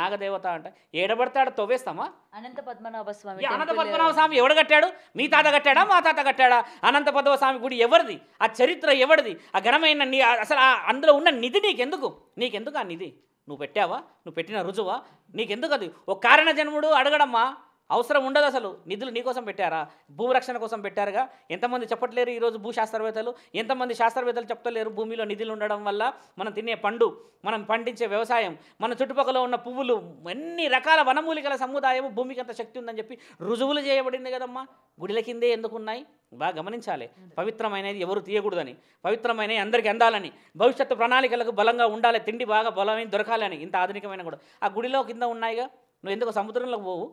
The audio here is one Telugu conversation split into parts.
నాగదేవత అంటే ఏడబడతాడు తవ్వేస్తామా? అనంత పద్మనాభ స్వామి అనంత పద్మనాభ స్వామి ఎవడు కట్టాడు? మీ తాత కట్టాడా, మా తాత కట్టాడా? అనంత పద్మనాభ స్వామి గుడి ఎవరిది? ఆ చరిత్ర ఎవరిది? ఆ ఘనమైన అసలు అందులో ఉన్న నిధి నీకెందుకు ఆ నిధి? నువ్వు పెట్టావా? నువ్వు పెట్టిన రుజువా? నీకెందుకు అది? ఒక కారణ జన్ముడు అడగడమ్మా అవసరం ఉండదు. అసలు నిధులు నీకోసం పెట్టారా? భూరక్షణ కోసం పెట్టారుగా. ఎంతమంది చెప్పట్లేరు ఈరోజు భూశాస్త్రవేత్తలు? ఎంతమంది శాస్త్రవేత్తలు చెప్తలేరు? భూమిలో నిధులు ఉండడం వల్ల మనం తినే పండు, మనం పండించే వ్యవసాయం, మన చుట్టుపక్కల ఉన్న పువ్వులు, అన్ని రకాల వనమూలికల సముదాయం భూమికి అంత శక్తి ఉందని చెప్పి రుజువులు చేయబడింది కదమ్మా. గుడిల కిందే ఎందుకున్నాయి? బాగా గమనించాలి. పవిత్రమైనది ఎవరు తీయకూడదని, పవిత్రమైనవి అందరికీ అందాలని, భవిష్యత్తు ప్రణాళికలకు బలంగా ఉండాలి, తిండి బాగా బలమైన దొరకాలని, ఇంత ఆధునికమైన కూడా ఆ గుడిలో కింద ఉన్నాయిగా. నువ్వు ఎందుకు సముద్రంలోకి పోవు?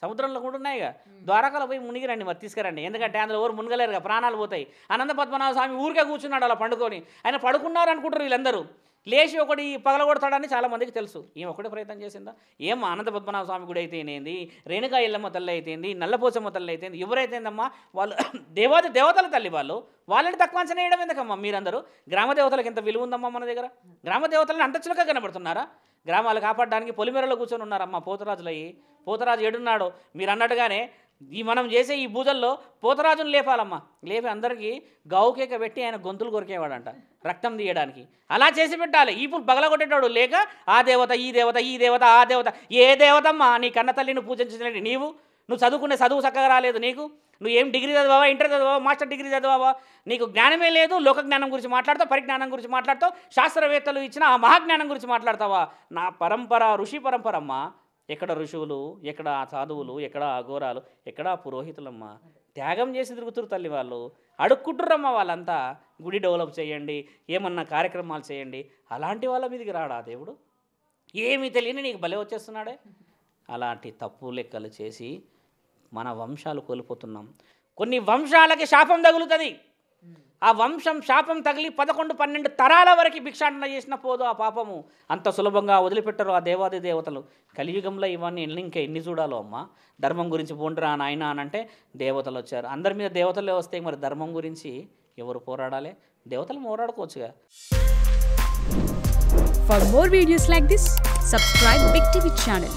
సముద్రంలో కూడా ఉన్నాయిగా. ద్వారకాలో పోయి మునిగిరండి, మరి తీసుకురండి. ఎందుకంటే అందులో ఎవరు మునగలేరుగా, ప్రాణాలు పోతాయి. అనంత పద్మనాభ స్వామి ఊరికే కూర్చున్నాడు అలా పండుకొని. ఆయన పడుకున్నారు అనుకుంటారు వీళ్ళందరూ. లేచి ఒకటి పగలగొడతాడని చాలామందికి తెలుసు. ఈమె ఒకటే ప్రయత్నం చేసిందా? ఏం అనంత పద్మనాభ స్వామి గుడి అయితేనేంది, రేణుకా ఎల్లమ్మ తల్లి అయితేంది, నల్లపోచమ్మ తల్లి అయితేంది, ఎవరైతేందమ్మా వాళ్ళు దేవతల తల్లి. వాళ్ళని తక్కువ అంచనా వేయడం ఎందుకమ్మా? మీరందరూ గ్రామ దేవతలకు ఎంత విలువ ఉందమ్మా మన దగ్గర? గ్రామ దేవతలను అంత చులకగా కనబడుతున్నారా? గ్రామాలు కాపాడడానికి పొలిమేరలో కూర్చొని ఉన్నారమ్మా పోతరాజులయ్యి. పోతరాజు ఏడున్నాడో మీరు అన్నట్టుగానే మనం చేసే ఈ పూజల్లో పోతరాజును లేపాలమ్మా. లేపి అందరికీ గావుకేక పెట్టి ఆయన గొంతులు కొరికేవాడంట రక్తం తీయడానికి. అలా చేసి పెట్టాలి. ఇప్పుడు బగలగొట్టేటాడు లేక ఆ దేవత, ఈ దేవత, ఈ దేవత, ఆ దేవత. ఏ దేవతమ్మా? నీ కన్న తల్లిని పూజించలేని నువ్వు చదువుకునే చదువు చక్కగా రాలేదు నీకు. నువ్వు ఏం డిగ్రీ చదివావా, ఇంటర్ చదివావా, మాస్టర్ డిగ్రీ చదివావా? నీకు జ్ఞానమే లేదు. లోక జ్ఞానం గురించి మాట్లాడతావు, పరిజ్ఞానం గురించి మాట్లాడతావు, శాస్త్రవేత్తలు ఇచ్చిన ఆ మహాజ్ఞానం గురించి మాట్లాడతావా? నా పరంపర ఋషి పరంపర అమ్మా. ఎక్కడ ఋషువులు, ఎక్కడ సాధువులు, ఎక్కడ అఘోరాలు, ఎక్కడ పురోహితులమ్మా? త్యాగం చేసి తిరుగుతురు తల్లి వాళ్ళు. అడుక్కుంటురమ్మా వాళ్ళంతా. గుడి డెవలప్ చేయండి, ఏమన్నా కార్యక్రమాలు చేయండి. అలాంటి వాళ్ళ మీదకి రాడా దేవుడు? ఏమీ తెలియని నీకు భలే వచ్చేస్తున్నాడే. అలాంటి తప్పు లెక్కలు చేసి మన వంశాలు కోల్పోతున్నాం. కొన్ని వంశాలకి శాపం తగులుతుంది. ఆ వంశం శాపం తగిలి 11-12 తరాల వరకు భిక్షాటన చేసిన పోదు ఆ పాపము. అంత సులభంగా వదిలిపెట్టరు ఆ దేవాది దేవతలు. కలియుగంలో ఇవన్నీ ఇంకా ఎన్ని చూడాలో అమ్మా. ధర్మం గురించి పోండిరా నాయన అని అంటే దేవతలు వచ్చారు. అందరి మీద దేవతలే వస్తే మరి ధర్మం గురించి ఎవరు పోరాడాలి? దేవతలు పోరాడుకోవచ్చుగా. For more videos like this, subscribe Big TV channel.